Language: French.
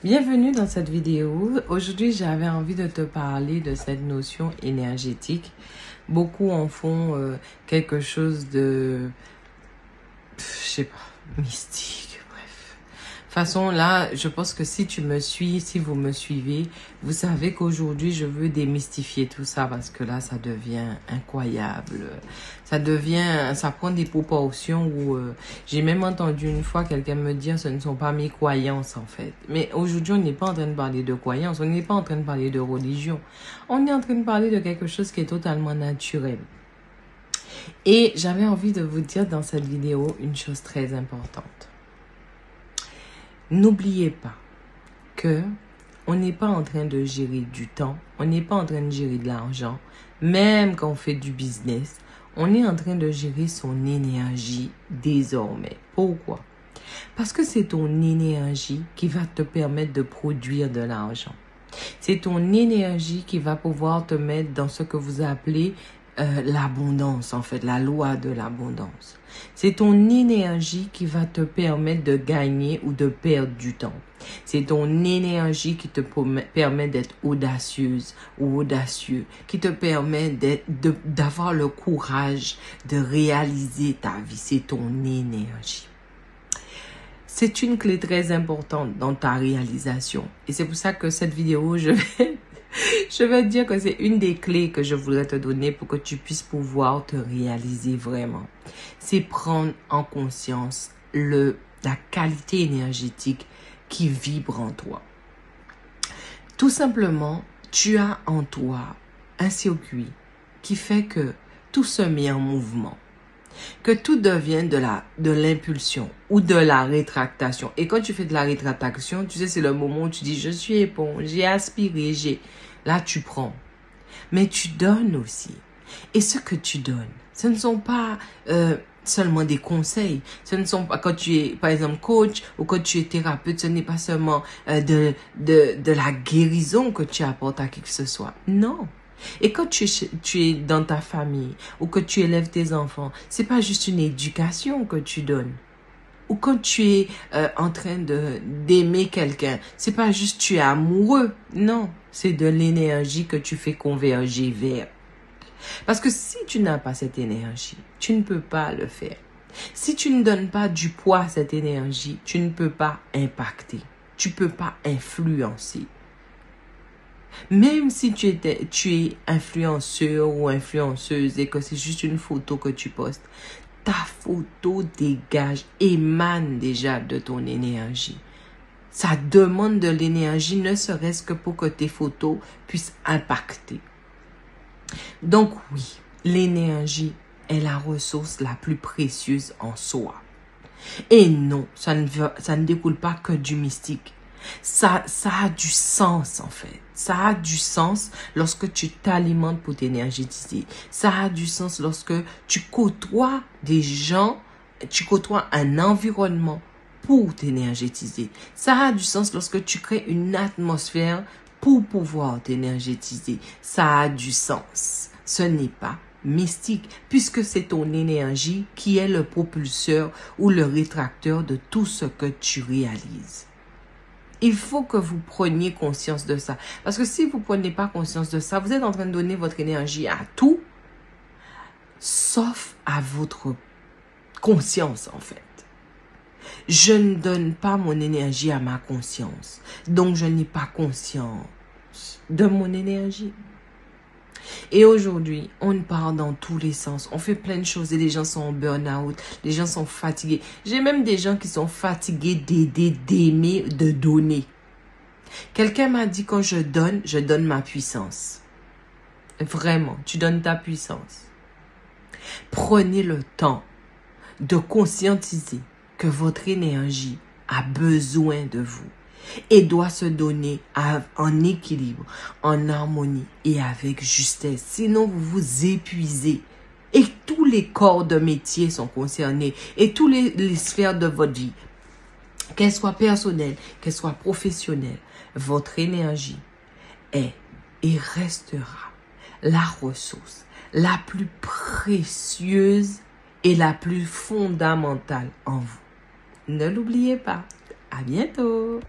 Bienvenue dans cette vidéo. Aujourd'hui, j'avais envie de te parler de cette notion énergétique. Beaucoup en font quelque chose de, je sais pas, mystique. De toute façon, là, je pense que si tu me suis, si vous me suivez, vous savez qu'aujourd'hui, je veux démystifier tout ça parce que là, ça devient incroyable. Ça prend des proportions où j'ai même entendu une fois quelqu'un me dire ce ne sont pas mes croyances en fait. Mais aujourd'hui, on n'est pas en train de parler de croyances, on n'est pas en train de parler de religion. On est en train de parler de quelque chose qui est totalement naturel. Et j'avais envie de vous dire dans cette vidéo une chose très importante. N'oubliez pas que on n'est pas en train de gérer du temps, on n'est pas en train de gérer de l'argent, même quand on fait du business, on est en train de gérer son énergie désormais. Pourquoi? Parce que c'est ton énergie qui va te permettre de produire de l'argent. C'est ton énergie qui va pouvoir te mettre dans ce que vous appelez l'abondance, en fait, la loi de l'abondance. C'est ton énergie qui va te permettre de gagner ou de perdre du temps. C'est ton énergie qui te permet d'être audacieuse ou audacieux, qui te permet d'avoir le courage de réaliser ta vie. C'est ton énergie. C'est une clé très importante dans ta réalisation. Et c'est pour ça que cette vidéo, je vais te dire que c'est une des clés que je voudrais te donner pour que tu puisses pouvoir te réaliser vraiment. C'est prendre en conscience la qualité énergétique qui vibre en toi. Tout simplement, tu as en toi un circuit qui fait que tout se met en mouvement. Que tout devient de l'impulsion ou de la rétractation. Et quand tu fais de la rétractation, tu sais, c'est le moment où tu dis, je suis éponge, j'ai aspiré, Là, tu prends. Mais tu donnes aussi. Et ce que tu donnes, ce ne sont pas seulement des conseils. Ce ne sont pas, quand tu es, par exemple, coach ou quand tu es thérapeute, ce n'est pas seulement de la guérison que tu apportes à qui que ce soit. Non. Et quand tu es dans ta famille ou que tu élèves tes enfants, c'est pas juste une éducation que tu donnes. Ou quand tu es en train d'aimer quelqu'un, c'est pas juste tu es amoureux. Non, c'est de l'énergie que tu fais converger vers. Parce que si tu n'as pas cette énergie, tu ne peux pas le faire. Si tu ne donnes pas du poids à cette énergie, tu ne peux pas impacter. Tu ne peux pas influencer. Même si tu es influenceur ou influenceuse et que c'est juste une photo que tu postes, ta photo dégage, émane déjà de ton énergie. Ça demande de l'énergie, ne serait-ce que pour que tes photos puissent impacter. Donc oui, l'énergie est la ressource la plus précieuse en soi. Et non, ça ne découle pas que du mystique. Ça a du sens en fait. Ça a du sens lorsque tu t'alimentes pour t'énergétiser. Ça a du sens lorsque tu côtoies des gens, tu côtoies un environnement pour t'énergétiser. Ça a du sens lorsque tu crées une atmosphère pour pouvoir t'énergétiser. Ça a du sens. Ce n'est pas mystique puisque c'est ton énergie qui est le propulseur ou le rétracteur de tout ce que tu réalises. Il faut que vous preniez conscience de ça. Parce que si vous ne prenez pas conscience de ça, vous êtes en train de donner votre énergie à tout, sauf à votre conscience en fait. Je ne donne pas mon énergie à ma conscience. Donc je n'ai pas conscience de mon énergie. Et aujourd'hui, on part dans tous les sens. On fait plein de choses et les gens sont en burn-out. Les gens sont fatigués. J'ai même des gens qui sont fatigués d'aider, d'aimer, de donner. Quelqu'un m'a dit quand je donne ma puissance. Vraiment, tu donnes ta puissance. Prenez le temps de conscientiser que votre énergie a besoin de vous. Et doit se donner en équilibre, en harmonie et avec justesse. Sinon, vous vous épuisez. Et tous les corps de métier sont concernés. Et toutes les sphères de votre vie, qu'elles soient personnelles, qu'elles soient professionnelles, votre énergie est et restera la ressource la plus précieuse et la plus fondamentale en vous. Ne l'oubliez pas. À bientôt.